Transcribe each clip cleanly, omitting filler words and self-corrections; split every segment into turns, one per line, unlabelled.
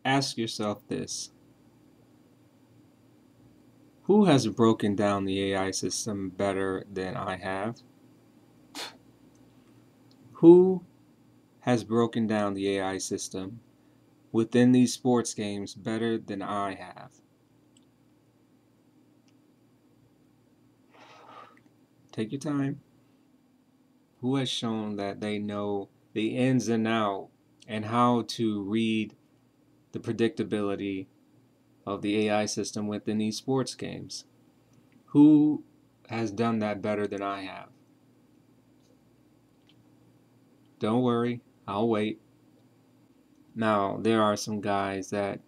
Ask yourself this. Who has broken down the AI system better than I have? Who has broken down the AI system within these sports games better than I have? Take your time. Who has shown that they know the ins and out and how to read the predictability of the AI system within these sports games? Who has done that better than I have? Don't worry, I'll wait. Now, there are some guys that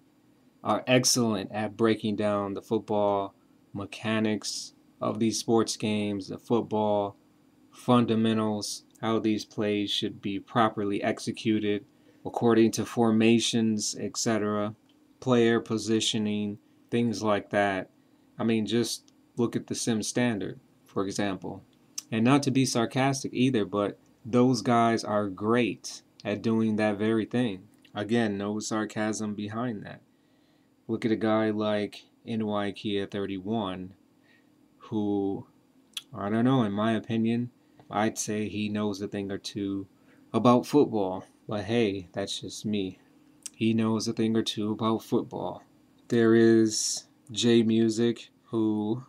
are excellent at breaking down the football mechanics of these sports games, the football fundamentals, how these plays should be properly executed according to formations, etc., player positioning, things like that. I mean, just look at the Sim Standard, for example. And not to be sarcastic either, but those guys are great at doing that very thing. Again, no sarcasm behind that. Look at a guy like NYKia 31, who, I don't know, in my opinion, I'd say he knows a thing or two about football. But hey, that's just me. He knows a thing or two about football. There is J Music, who,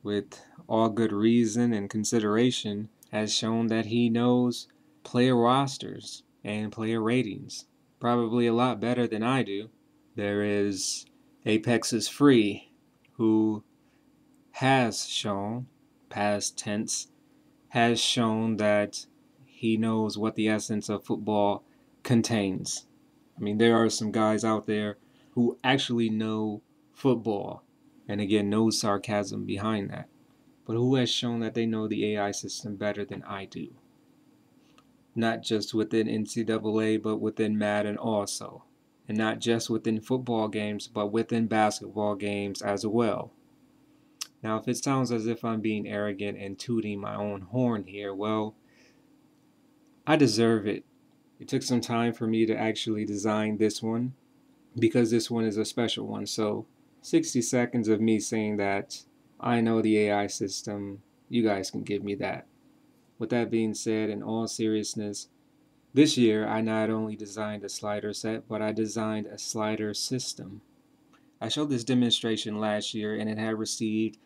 with all good reason and consideration, has shown that he knows player rosters and player ratings probably a lot better than I do. There is Apex is Free, who has shown, past tense, has shown that he knows what the essence of football contains. I mean, there are some guys out there who actually know football, and again, no sarcasm behind that. But who has shown that they know the AI system better than I do? Not just within NCAA, but within Madden also. And not just within football games, but within basketball games as well. Now, if it sounds as if I'm being arrogant and tooting my own horn here, well, I deserve it. It took some time for me to actually design this one because this one is a special one. So 60 seconds of me saying that I know the AI system, you guys can give me that. With that being said, in all seriousness, this year I not only designed a slider set, but I designed a slider system. I showed this demonstration last year and it had received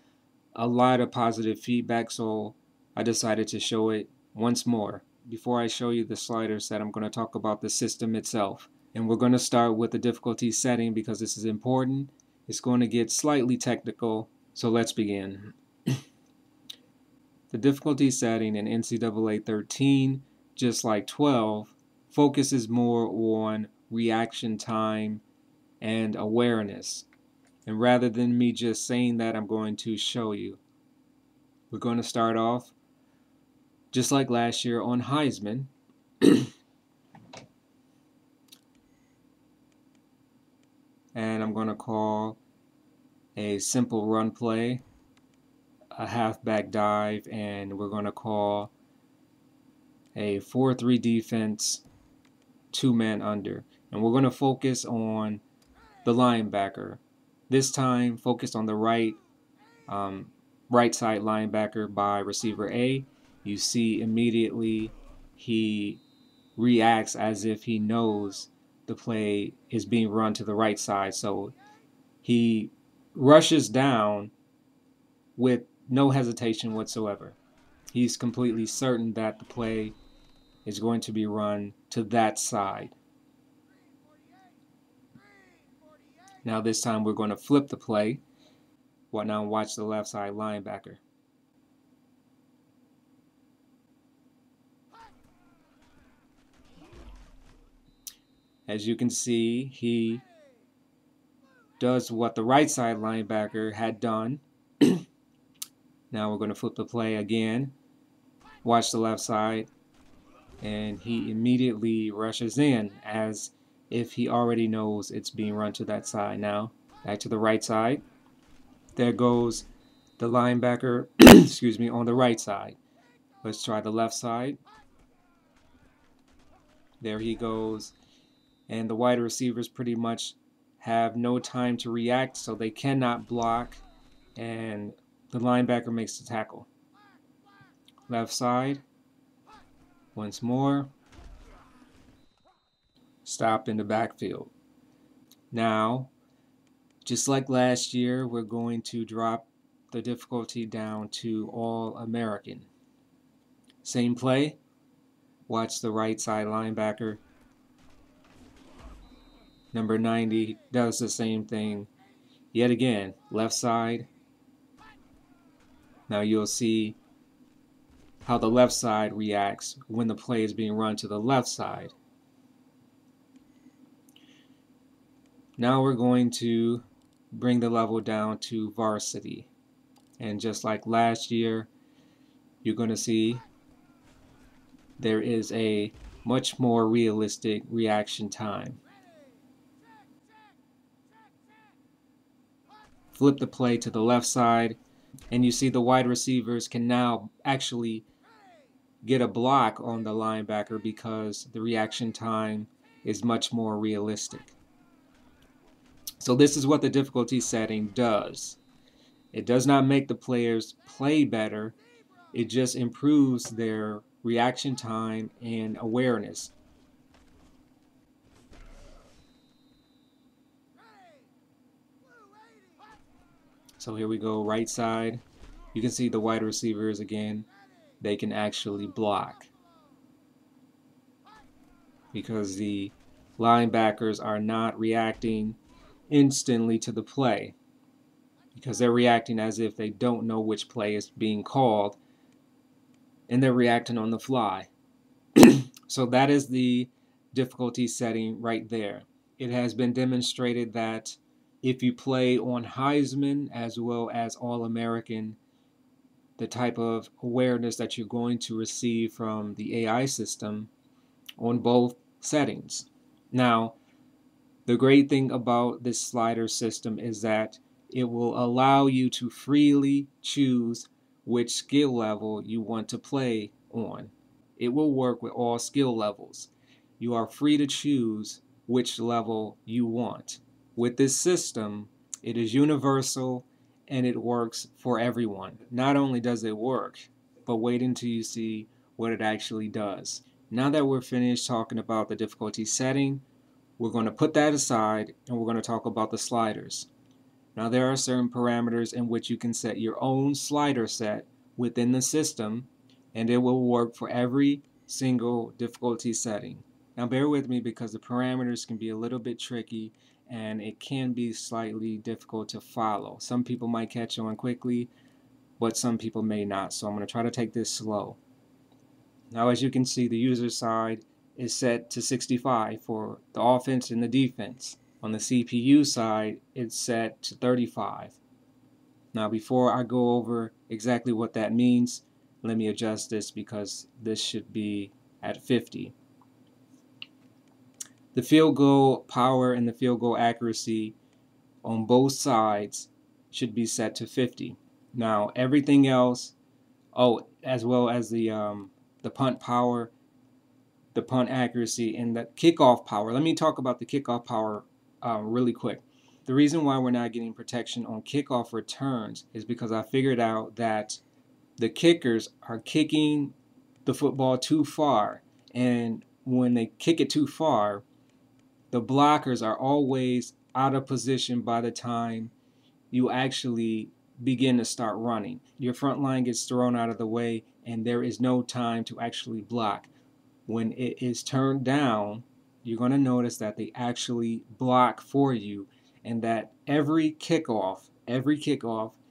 a lot of positive feedback, so I decided to show it once more. Before I show you the slider set, I'm going to talk about the system itself. And we're going to start with the difficulty setting because this is important. It's going to get slightly technical, so let's begin. The difficulty setting in NCAA 13, just like 12, focuses more on reaction time and awareness. And rather than me just saying that, I'm going to show you. We're going to start off just like last year on Heisman. And I'm going to call a simple run play, a halfback dive, and we're going to call a 4-3 defense, two-man under. And we're going to focus on the linebacker. This time, focused on the right side linebacker by receiver A. You see immediately he reacts as if he knows the play is being run to the right side. So he rushes down with no hesitation whatsoever. He's completely certain that the play is going to be run to that side. Now this time we're going to flip the play. Now watch the left side linebacker. As you can see, he does what the right side linebacker had done. Now we're going to flip the play again. Watch the left side. And he immediately rushes in as if he already knows it's being run to that side. Now, back to the right side. There goes the linebacker, excuse me, on the right side. Let's try the left side. There he goes. And the wide receivers pretty much have no time to react, so they cannot block, and the linebacker makes the tackle. Left side, once more, stop in the backfield. Now, just like last year, we're going to drop the difficulty down to All American. Same play. Watch the right side linebacker. Number 90 does the same thing. Yet again, left side. Now you'll see how the left side reacts when the play is being run to the left side. Now we're going to bring the level down to Varsity. And just like last year, you're going to see there is a much more realistic reaction time. Flip the play to the left side, and you see the wide receivers can now actually get a block on the linebacker because the reaction time is much more realistic. So this is what the difficulty setting does. It does not make the players play better. It just improves their reaction time and awareness. So here we go, right side. You can see the wide receivers again. They can actually block because the linebackers are not reacting instantly to the play, because they're reacting as if they don't know which play is being called, and they're reacting on the fly. So that is the difficulty setting right there. It has been demonstrated that if you play on Heisman as well as All-American, the type of awareness that you're going to receive from the AI system on both settings. Now, the great thing about this slider system is that it will allow you to freely choose which skill level you want to play on. It will work with all skill levels. You are free to choose which level you want. With this system, it is universal and it works for everyone. Not only does it work, but wait until you see what it actually does. Now that we're finished talking about the difficulty setting, we're going to put that aside and we're going to talk about the sliders. Now there are certain parameters in which you can set your own slider set within the system, and it will work for every single difficulty setting. Now bear with me because the parameters can be a little bit tricky and it can be slightly difficult to follow. Some people might catch on quickly, but some people may not. So I'm going to try to take this slow. Now as you can see, the user side is set to 65 for the offense and the defense. On the CPU side, it's set to 35. Now before I go over exactly what that means, let me adjust this because this should be at 50. The field goal power and the field goal accuracy on both sides should be set to 50. Now everything else, as well as the punt power, the punt accuracy, and the kickoff power. Let me talk about the kickoff power really quick. The reason why we're not getting protection on kickoff returns is because I figured out that the kickers are kicking the football too far, and when they kick it too far, the blockers are always out of position by the time you actually begin to start running. Your front line gets thrown out of the way and there is no time to actually block. When it is turned down, you're going to notice that they actually block for you, and that every kickoff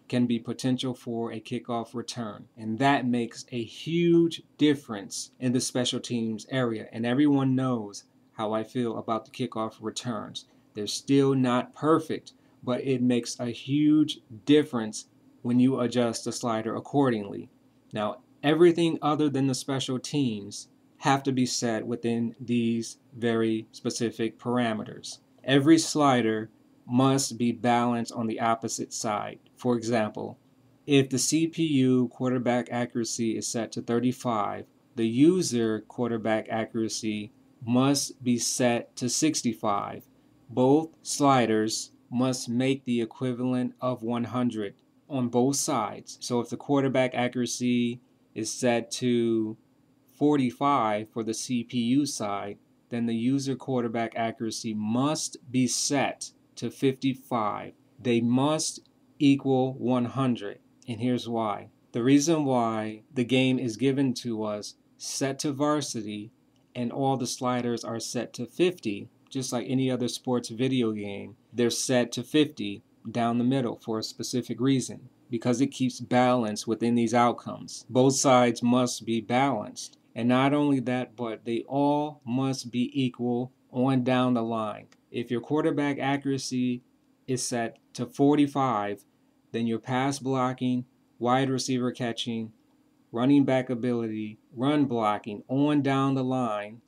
can be potential for a kickoff return. And that makes a huge difference in the special teams area. And everyone knows how I feel about the kickoff returns. They're still not perfect, but it makes a huge difference when you adjust the slider accordingly. Now, everything other than the special teams have to be set within these very specific parameters. Every slider must be balanced on the opposite side. For example, if the CPU quarterback accuracy is set to 35, the user quarterback accuracy must be set to 65. Both sliders must make the equivalent of 100 on both sides. So if the quarterback accuracy is set to 45 for the CPU side, then the user quarterback accuracy must be set to 55. They must equal 100. And here's why. The reason why the game is given to us set to varsity and all the sliders are set to 50, just like any other sports video game, they're set to 50 down the middle for a specific reason, because it keeps balance within these outcomes. Both sides must be balanced. And not only that, but they all must be equal on down the line. If your quarterback accuracy is set to 45, then your pass blocking, wide receiver catching, running back ability, run blocking, on down the line,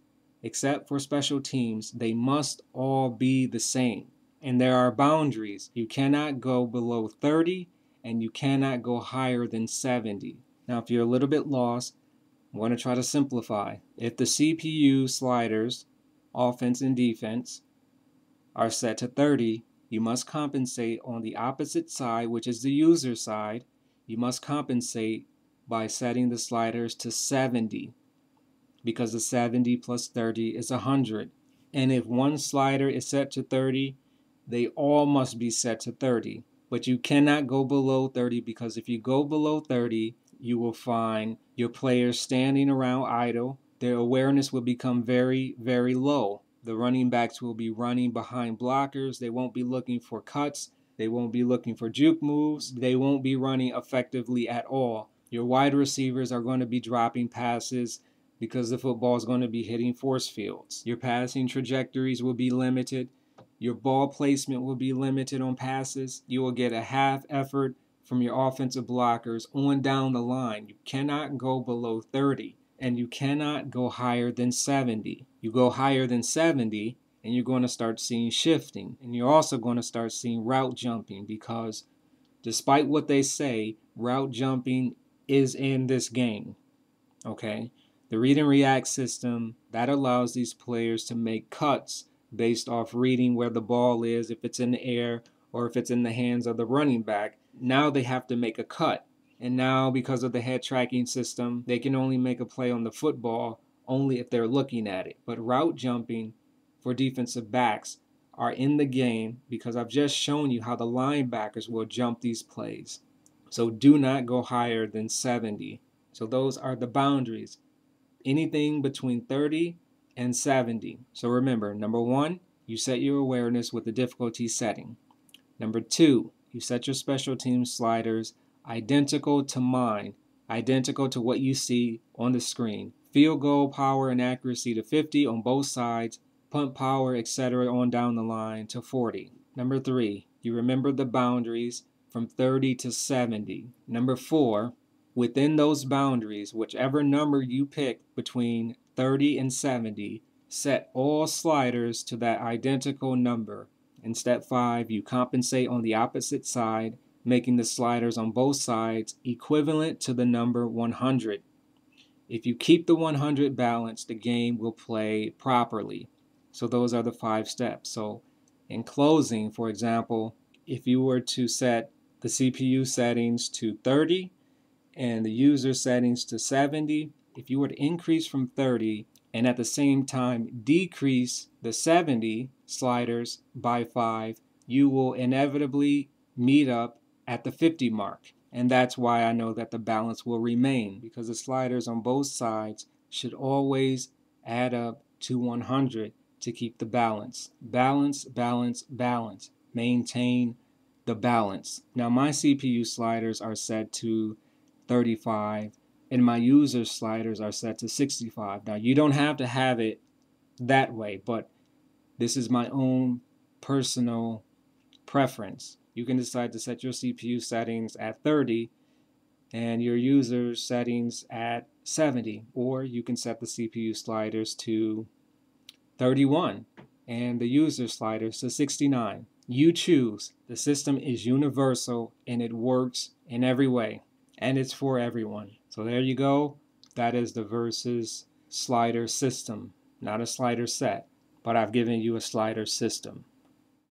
except for special teams, they must all be the same. And there are boundaries. You cannot go below 30 and you cannot go higher than 70. Now, if you're a little bit lost, I want to try to simplify. If the CPU sliders, offense and defense, are set to 30, you must compensate on the opposite side, which is the user side. You must compensate by setting the sliders to 70, because the 70 plus 30 is 100. And if one slider is set to 30, they all must be set to 30. But you cannot go below 30, because if you go below 30, you will find your players standing around idle. Their awareness will become very, very low. The running backs will be running behind blockers. They won't be looking for cuts. They won't be looking for juke moves. They won't be running effectively at all. Your wide receivers are going to be dropping passes because the football is going to be hitting force fields. Your passing trajectories will be limited. Your ball placement will be limited on passes. You will get a half effort from your offensive blockers on down the line. You cannot go below 30, and you cannot go higher than 70. You go higher than 70, and you're going to start seeing shifting. And you're also going to start seeing route jumping, because despite what they say, route jumping is in this game. Okay? The read and react system, that allows these players to make cuts based off reading where the ball is, if it's in the air or if it's in the hands of the running back. Now they have to make a cut. And now, because of the head tracking system, they can only make a play on the football only if they're looking at it. But route jumping for defensive backs are in the game, because I've just shown you how the linebackers will jump these plays. So do not go higher than 70. So those are the boundaries. Anything between 30 and 70. So remember, number one, you set your awareness with the difficulty setting. Number two, you set your special team sliders identical to mine, identical to what you see on the screen. Field goal power and accuracy to 50 on both sides, punt power, etc. on down the line to 40. Number three, you remember the boundaries from 30 to 70. Number four, within those boundaries, whichever number you pick between 30 and 70, set all sliders to that identical number. In step 5, you compensate on the opposite side, making the sliders on both sides equivalent to the number 100. If you keep the 100 balanced, the game will play properly. So those are the 5 steps. So in closing, for example, if you were to set the CPU settings to 30 and the user settings to 70, if you were to increase from 30 and at the same time decrease the 70 sliders by 5, you will inevitably meet up at the 50 mark. And that's why I know that the balance will remain, because the sliders on both sides should always add up to 100 to keep the balance. Balance, balance, balance. Maintain the balance. Now my CPU sliders are set to 35 and my user sliders are set to 65. Now you don't have to have it that way, but this is my own personal preference. You can decide to set your CPU settings at 30 and your user settings at 70, or you can set the CPU sliders to 31 and the user sliders to 69. You choose. The system is universal and it works in every way, and it's for everyone. So there you go. That is the Versuz slider system. Not a slider set, but I've given you a slider system.